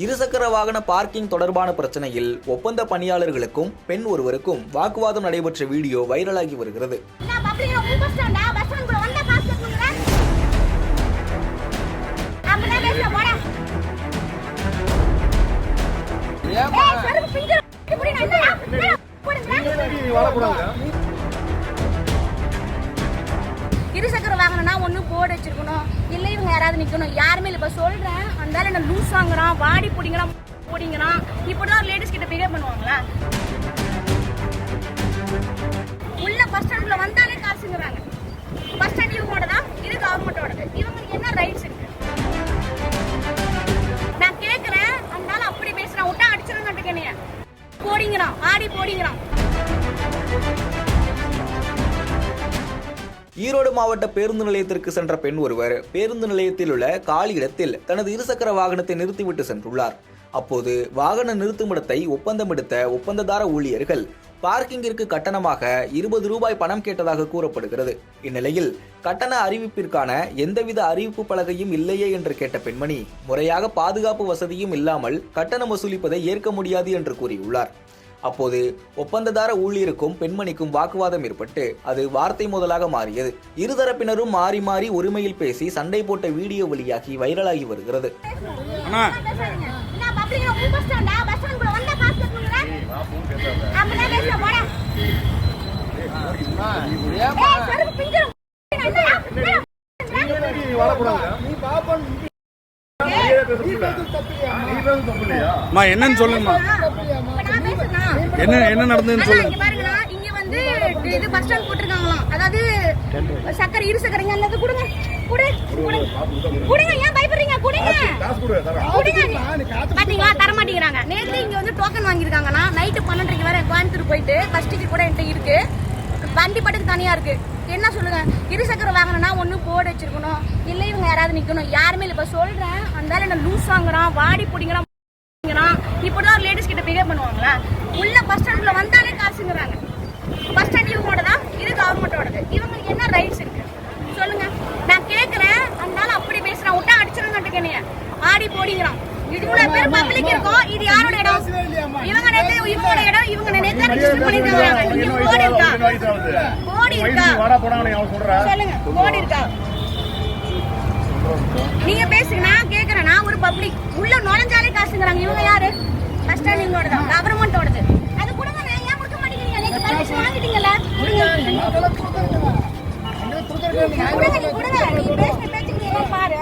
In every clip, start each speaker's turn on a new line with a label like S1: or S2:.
S1: இருசக்கர வாகன பார்க்கிங் தொடர்பான பிரச்சனையில் ஒப்பந்த பணியாளர்களுக்கும் பெண் ஒருவருக்கும் வாக்குவாதம் நடைபெற்ற வீடியோ வைரலாகி வருகிறது.
S2: இருசக்கர வாகனம்னா ஒண்ணு போர்டு வச்சிருக்கணும், இல்ல இவங்க யாராவது நிக்கணும். யாருமே இல்ல. இப்ப சொல்றேன், அந்த என்ன லூஸ் வாங்குறான், வாடி பிடிங்கிறான், இப்படிதான் லேடிஸ் கிட்ட பிஹேவ் பண்ணுவாங்களா? உள்ள பஸ் ஸ்டாண்ட்ல வந்தாலே காசுங்கிறாங்க. பஸ் ஸ்டாண்ட் இவங்களோட தான், இது கவர்மெண்டோடது. இவங்களுக்கு என்ன ரைட்ஸ் இருக்கு? நான் கேக்குறேன், அதனால அப்படி பேசுறான். விட்டா அடிச்சிருங்க, போடிங்கிறான், ஆடி போடிங்கிறான்.
S1: ஈரோடு மாவட்ட பேருந்து நிலையத்திற்கு சென்ற பெண் ஒருவர் பேருந்து நிலையத்தில் உள்ள காலி இடத்தில் தனது இருசக்கர வாகனத்தை நிறுத்திவிட்டு சென்றுள்ளார். அப்போது வாகன நிறுத்துமிடத்தை ஒப்பந்தம் எடுத்த ஒப்பந்ததார ஊழியர்கள் பார்க்கிங்கிற்கு கட்டணமாக 20 ரூபாய் பணம் கேட்டதாக கூறப்படுகிறது. இந்நிலையில் கட்டண அறிவிப்பிற்கான எந்தவித அறிவிப்பு பலகையும் இல்லையே என்று கேட்ட பெண்மணி, முறையாக பாதுகாப்பு வசதியும் இல்லாமல் கட்டணம் வசூலிப்பதை ஏற்க முடியாது என்று கூறியுள்ளார். அப்போது ஒப்பந்ததார ஊழியருக்கும் பெண்மணிக்கும் வாக்குவாதம் ஏற்பட்டு அது வார்த்தை முதலாக மாறியது. இருதரப்பினரும் மாறி மாறி ஒருமையில் பேசி சண்டை போட்ட வீடியோ வெளியாகி வைரலாகி வருகிறது.
S3: என்னன்னு சொல்லுங்கம்மா, என்ன நடந்ததுன்னு சொல்லுங்க.
S2: இங்க வந்து இது பஸ் ஸ்டாண்ட் போட்டுருக்காங்களாம். அதாவது சக்கரை இருசக்கரைங்க அல்லது கொடுங்க கொடுங்க, ஏன் பயப்படுறீங்க? கொடுங்க பாத்தீங்களா, தர மாட்டேங்கிறாங்க. நேற்று இங்க வந்து டோக்கன் வாங்கிருக்காங்கன்னா நைட்டு 12:30 வரை கோயம்புத்தூர் போயிட்டு பஸ் டிக்கெட் கூட என்கிட்ட இருக்கு. வண்டி பட்டுக்கு தனியா இருக்கு. என்ன சொல்லுங்க? இருசக்கர வாகனம்னா ஒண்ணு போர்டு வச்சிருக்கணும், இல்ல இவங்க யாராவது நிக்கணும். யாருமே இல்ல. இப்ப சொல்றேன், அந்த என்ன லூஸ் வாங்குறான், வாடி பிடிங்கிறான், இப்படிதான் லேடிஸ் கிட்ட பிஹேவ் பண்ணுவாங்களா? உள்ள பஸ் ஸ்டாண்ட்ல வந்தாலே காசுங்கிறாங்க. பஸ் ஸ்டாண்ட் இவங்களோட தான், இது கவர்மெண்டோடது. இவங்களுக்கு என்ன ரைட்ஸ் இருக்கு சொல்லுங்க? நான் கேக்குறேன், அதனால அப்படி பேசுறான். விட்டா அடிச்சிருங்க, ஆடி போடிங்கிறான். இவ்வளவு பேர் பப்ளிக் இருக்கும். இது யாரோட இடம்? இவங்க நேத்து இவங்களோட இடம். இவங்க நேத்து ரெஜிஸ்டர் பண்ணிருக்காங்க. போர்டு இருக்கா? சொல்லுங்க, போர்டு இருக்கா? நீங்க பேசுங்க, நான் கேக்குறேன். நான் ஒரு பப்ளிக். உள்ள நுழைஞ்சாலே காசுங்கிறாங்க. இவங்க யாரு? பஸ் ஸ்டாண்ட் இவங்களோட தான், கவர்மெண்டோடது. அது கொடுங்க. ஏன் கொடுக்க மாட்டேங்கிறீங்க? நேத்து பர்மிஷன் வாங்கிட்டீங்கல்ல, கொடுங்க. நீ பேசுற பேச்சுக்கு என்ன பாரு.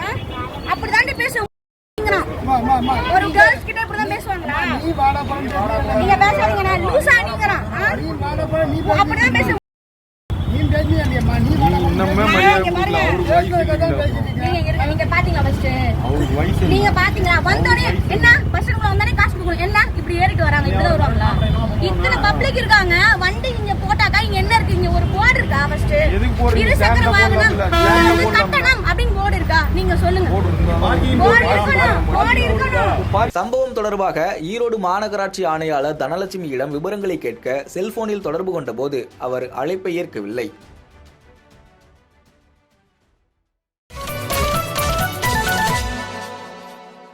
S2: அப்படிதான் பேசுவோம். ஒரு கேர்ள்ஸ் கிட்ட இப்படிதான் பேசுவாங்களா? நீங்க பேசாதீங்க, நான் லூசா நீங்கறான். அப்படிதான் பேசுவோம். நீங்க பாத்தீங்களா? ஃபர்ஸ்ட் நீங்க பாத்தீங்களா? வந்தோடனே என்ன பஸ் ஸ்டாண்ட்ல வந்தானே காசு கொடுக்கணும். என்ன இப்படி ஏறிட்டு வராங்க? இப்படிதான் வருவாங்களா? இத்தனை பப்ளிக் இருக்காங்க. வண்டி இங்க போட்டாக்கா இங்க என்ன இருக்கு? இங்க ஒரு போர்டு இருக்கா? ஃபர்ஸ்ட் இருசக்கர வாகனம் கட்டணம் அப்படின்னு போர்டு இருக்கா? நீங்க சொல்லுங்க.
S1: சம்பவம் தொடர்பாக ஈரோடு மாநகராட்சி ஆணையாளர் தனலட்சுமியிடம் விவரங்களை கேட்க செல்போனில் தொடர்பு கொண்ட போது அவர் அழைப்பை ஏற்கவில்லை.